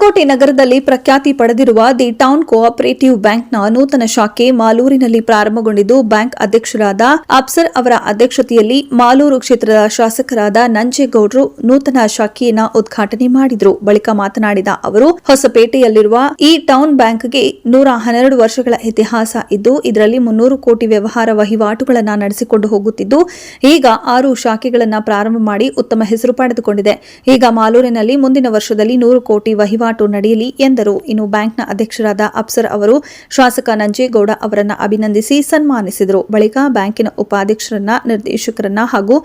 ಹೊಸಕೋಟೆ ನಗರದಲ್ಲಿ ಪ್ರಖ್ಯಾತಿ ಪಡೆದಿರುವ ದಿ ಟೌನ್ ಕೋಆಪರೇಟಿವ್ ಬ್ಯಾಂಕ್ನ ನೂತನ ಶಾಖೆ ಮಾಲೂರಿನಲ್ಲಿ ಪ್ರಾರಂಭಗೊಂಡಿದ್ದು, ಬ್ಯಾಂಕ್ ಅಧ್ಯಕ್ಷರಾದ ಅಫ್ಸರ್ ಅವರ ಅಧ್ಯಕ್ಷತೆಯಲ್ಲಿ ಮಾಲೂರು ಕ್ಷೇತ್ರದ ಶಾಸಕರಾದ ನಂಜೇಗೌಡರು ನೂತನ ಶಾಖೆಯನ್ನು ಉದ್ಘಾಟನೆ ಮಾಡಿದರು. ಬಳಿಕ ಮಾತನಾಡಿದ ಅವರು, ಹೊಸಪೇಟೆಯಲ್ಲಿರುವ ಈ ಟೌನ್ ಬ್ಯಾಂಕ್ಗೆ 112 ವರ್ಷಗಳ ಇತಿಹಾಸ ಇದ್ದು, ಇದರಲ್ಲಿ 300 ಕೋಟಿ ವ್ಯವಹಾರ ವಹಿವಾಟುಗಳನ್ನು ನಡೆಸಿಕೊಂಡು ಹೋಗುತ್ತಿದ್ದು, ಈಗ 6 ಶಾಖೆಗಳನ್ನು ಪ್ರಾರಂಭ ಮಾಡಿ ಉತ್ತಮ ಹೆಸರು ಪಡೆದುಕೊಂಡಿದೆ. ಈಗ ಮಾಲೂರಿನಲ್ಲಿ ಮುಂದಿನ ವರ್ಷದಲ್ಲಿ 100 ಕೋಟಿ ವಹಿವಾಟು ನಡೆಯಲಿ ಎಂದರು. ಇನ್ನು ಬ್ಯಾಂಕ್ನ ಅಧ್ಯಕ್ಷರಾದ ಅಫ್ಸರ್ ಅವರು ಶಾಸಕ ನಂಜೇಗೌಡ ಅವರನ್ನು ಅಭಿನಂದಿಸಿ ಸನ್ಮಾನಿಸಿದರು. ಬಳಿಕ ಬ್ಯಾಂಕಿನ ಉಪಾಧ್ಯಕ್ಷರನ್ನ, ನಿರ್ದೇಶಕರನ್ನ ಹಾಗೂ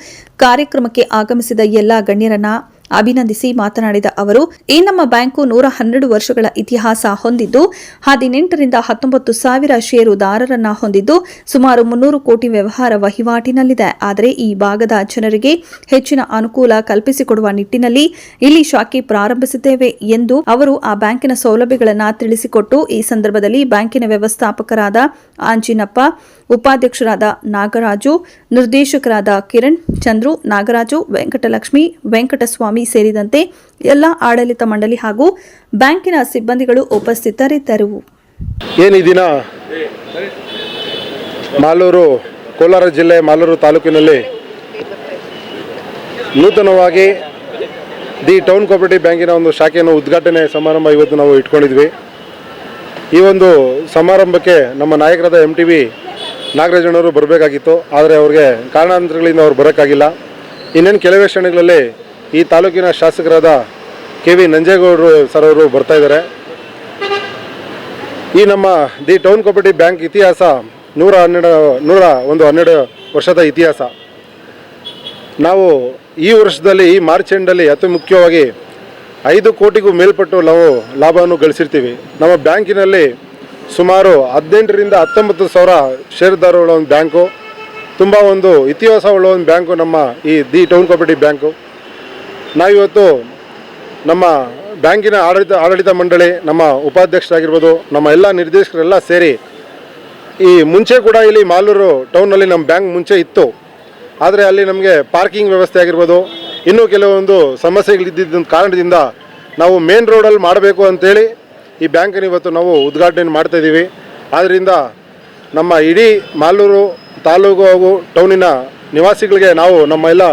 ಕಾರ್ಯಕ್ರಮಕ್ಕೆ ಆಗಮಿಸಿದ ಎಲ್ಲಾ ಗಣ್ಯರನ್ನ ಅಭಿನಂದಿಸಿ ಮಾತನಾಡಿದ ಅವರು, ಈ ನಮ್ಮ ಬ್ಯಾಂಕು 112 ವರ್ಷಗಳ ಇತಿಹಾಸ ಹೊಂದಿದ್ದು, 18 ರಿಂದ 19 ಸಾವಿರ ಷೇರುದಾರರನ್ನ ಹೊಂದಿದ್ದು, ಸುಮಾರು 300 ಕೋಟಿ ವ್ಯವಹಾರ ವಹಿವಾಟಿನಲ್ಲಿದೆ. ಆದರೆ ಈ ಭಾಗದ ಜನರಿಗೆ ಹೆಚ್ಚಿನ ಅನುಕೂಲ ಕಲ್ಪಿಸಿಕೊಡುವ ನಿಟ್ಟಿನಲ್ಲಿ ಇಲ್ಲಿ ಶಾಖೆ ಪ್ರಾರಂಭಿಸಿದ್ದೇವೆ ಎಂದು ಅವರು ಆ ಬ್ಯಾಂಕಿನ ಸೌಲಭ್ಯಗಳನ್ನು ತಿಳಿಸಿಕೊಟ್ಟು, ಈ ಸಂದರ್ಭದಲ್ಲಿ ಬ್ಯಾಂಕಿನ ವ್ಯವಸ್ಥಾಪಕರಾದ ಆಂಜಿನಪ್ಪ, ಉಪಾಧ್ಯಕ್ಷರಾದ ನಾಗರಾಜು, ನಿರ್ದೇಶಕರಾದ ಕಿರಣ್, ಚಂದ್ರು, ನಾಗರಾಜು, ವೆಂಕಟಲಕ್ಷ್ಮಿ, ವೆಂಕಟಸ್ವಾಮಿ ಸೇರಿದಂತೆ ಎಲ್ಲ ಆಡಳಿತ ಮಂಡಳಿ ಹಾಗೂ ಬ್ಯಾಂಕಿನ ಸಿಬ್ಬಂದಿಗಳು ಉಪಸ್ಥಿತರಿದ್ದರು. ಈ ದಿನ ಮಾಲೂರು, ಕೋಲಾರ ಜಿಲ್ಲೆ ಮಾಲೂರು ತಾಲೂಕಿನಲ್ಲಿ ನೂತನವಾಗಿ ದಿ ಟೌನ್ ಕೋಆಪರೇಟಿವ್ ಬ್ಯಾಂಕಿನ ಒಂದು ಶಾಖೆಯನ್ನು ಉದ್ಘಾಟನೆ ಸಮಾರಂಭ ಇವತ್ತು ನಾವು ಇಟ್ಕೊಂಡಿದ್ವಿ. ಈ ಒಂದು ಸಮಾರಂಭಕ್ಕೆ ನಮ್ಮ ನಾಯಕರಾದ MTV ನಾಗರಾಜನವರು ಬರಬೇಕಾಗಿತ್ತು. ಆದರೆ ಅವ್ರಿಗೆ ಕಾರಣಾಂತರಗಳಿಂದ ಅವ್ರು ಬರೋಕ್ಕಾಗಿಲ್ಲ. ಇನ್ನೇನು ಕೆಲವೇ ಕ್ಷಣಗಳಲ್ಲಿ ಈ ತಾಲೂಕಿನ ಶಾಸಕರಾದ KV ನಂಜೇಗೌಡರು ಸರ್ ಅವರು ಬರ್ತಾ ಇದ್ದಾರೆ. ಈ ನಮ್ಮ ದಿ ಟೌನ್ ಕೋಆಪರೇಟಿವ್ ಬ್ಯಾಂಕ್ ಇತಿಹಾಸ 112 ವರ್ಷದ ಇತಿಹಾಸ. ನಾವು ಈ ವರ್ಷದಲ್ಲಿ, ಈ ಮಾರ್ಚ್ ಎಂಡಲ್ಲಿ ಅತಿ ಮುಖ್ಯವಾಗಿ 5 ಕೋಟಿಗೂ ಮೇಲ್ಪಟ್ಟು ನಾವು ಲಾಭವನ್ನು ಗಳಿಸಿರ್ತೀವಿ. ನಮ್ಮ ಬ್ಯಾಂಕಿನಲ್ಲಿ ಸುಮಾರು 18 ರಿಂದ 19 ಸಾವಿರ ಷೇರುದಾರರುಗಳ ಒಂದು ಬ್ಯಾಂಕು, ತುಂಬ ಒಂದು ಇತಿಹಾಸವುಳ್ಳ ಒಂದು ಬ್ಯಾಂಕು ನಮ್ಮ ಈ ದಿ ಟೌನ್ ಕೋಆಪರೇಟಿವ್ ಬ್ಯಾಂಕು. ನಾವಿವತ್ತು ನಮ್ಮ ಬ್ಯಾಂಕಿನ ಆಡಳಿತ ಮಂಡಳಿ, ನಮ್ಮ ಉಪಾಧ್ಯಕ್ಷರಾಗಿರ್ಬೋದು, ನಮ್ಮ ಎಲ್ಲ ನಿರ್ದೇಶಕರೆಲ್ಲ ಸೇರಿ, ಈ ಮುಂಚೆ ಕೂಡ ಇಲ್ಲಿ ಮಾಲೂರು ಟೌನ್ನಲ್ಲಿ ನಮ್ಮ ಬ್ಯಾಂಕ್ ಮುಂಚೆ ಇತ್ತು. ಆದರೆ ಅಲ್ಲಿ ನಮಗೆ ಪಾರ್ಕಿಂಗ್ ವ್ಯವಸ್ಥೆ ಆಗಿರ್ಬೋದು, ಇನ್ನೂ ಕೆಲವೊಂದು ಸಮಸ್ಯೆಗಳಿದ್ದ ಕಾರಣದಿಂದ ನಾವು ಮೇನ್ ರೋಡಲ್ಲಿ ಮಾಡಬೇಕು ಅಂತೇಳಿ ಈ ಬ್ಯಾಂಕನ್ನು ಇವತ್ತು ನಾವು ಉದ್ಘಾಟನೆ ಮಾಡ್ತಾಯಿದ್ದೀವಿ. ಆದ್ದರಿಂದ ನಮ್ಮ ಇಡೀ ಮಾಲೂರು ತಾಲೂಕು ಹಾಗೂ ಟೌನಿನ ನಿವಾಸಿಗಳಿಗೆ ನಾವು ನಮ್ಮ ಎಲ್ಲ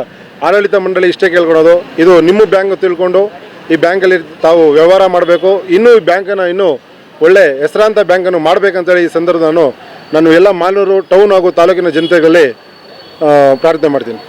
ಆಡಳಿತ ಮಂಡಳಿ ಇಷ್ಟೇ ಕೇಳ್ಕೊಳೋದು, ಇದು ನಿಮ್ಮ ಬ್ಯಾಂಕ್ ತಿಳ್ಕೊಂಡು ಈ ಬ್ಯಾಂಕಲ್ಲಿ ತಾವು ವ್ಯವಹಾರ ಮಾಡಬೇಕು. ಇನ್ನೂ ಈ ಬ್ಯಾಂಕನ್ನು ಇನ್ನೂ ಒಳ್ಳೆ ಹೆಸರಾಂತ ಬ್ಯಾಂಕನ್ನು ಮಾಡಬೇಕಂತೇಳಿ ಈ ಸಂದರ್ಭ ನಾನು ಎಲ್ಲ ಮಾಲೂರು ಟೌನ್ ಹಾಗೂ ತಾಲೂಕಿನ ಜನತೆಗಳಲ್ಲಿ ಪ್ರಾರ್ಥನೆ ಮಾಡ್ತೀನಿ.